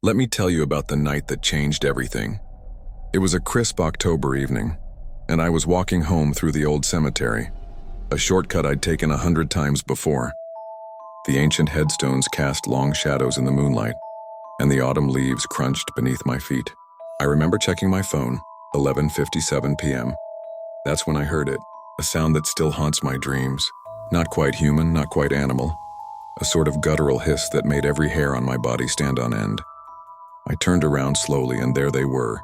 Let me tell you about the night that changed everything. It was a crisp October evening, and I was walking home through the old cemetery, a shortcut I'd taken 100 times before. The ancient headstones cast long shadows in the moonlight, and the autumn leaves crunched beneath my feet. I remember checking my phone, 11:57 p.m. That's when I heard it, a sound that still haunts my dreams. Not quite human, not quite animal, a sort of guttural hiss that made every hair on my body stand on end. I turned around slowly, and there they were,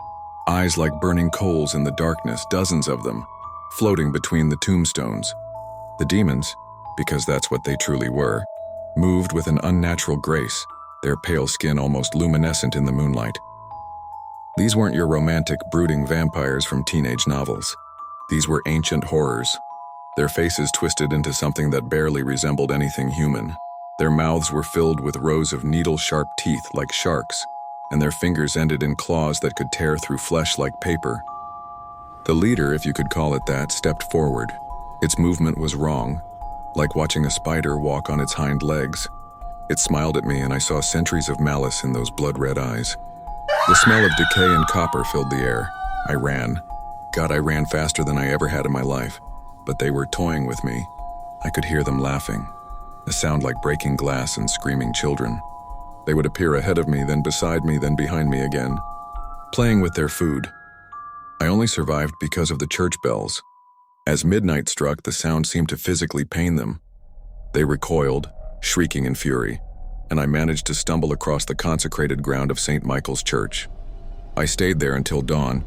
eyes like burning coals in the darkness, dozens of them, floating between the tombstones. The demons, because that's what they truly were, moved with an unnatural grace, their pale skin almost luminescent in the moonlight. These weren't your romantic, brooding vampires from teenage novels. These were ancient horrors, their faces twisted into something that barely resembled anything human. Their mouths were filled with rows of needle-sharp teeth like sharks, and their fingers ended in claws that could tear through flesh like paper. The leader, if you could call it that, stepped forward. Its movement was wrong, like watching a spider walk on its hind legs. It smiled at me, and I saw centuries of malice in those blood-red eyes. The smell of decay and copper filled the air. I ran. God, I ran faster than I ever had in my life. But they were toying with me. I could hear them laughing, a sound like breaking glass and screaming children. They would appear ahead of me, then beside me, then behind me again, playing with their food. I only survived because of the church bells. As midnight struck, the sound seemed to physically pain them. They recoiled, shrieking in fury, and I managed to stumble across the consecrated ground of St. Michael's Church. I stayed there until dawn,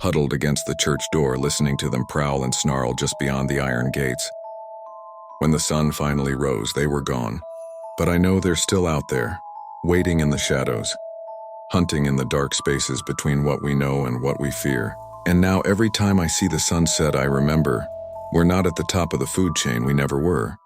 huddled against the church door, listening to them prowl and snarl just beyond the iron gates. When the sun finally rose, they were gone. But I know they're still out there, waiting in the shadows, hunting in the dark spaces between what we know and what we fear. And now every time I see the sunset, I remember, we're not at the top of the food chain, we never were.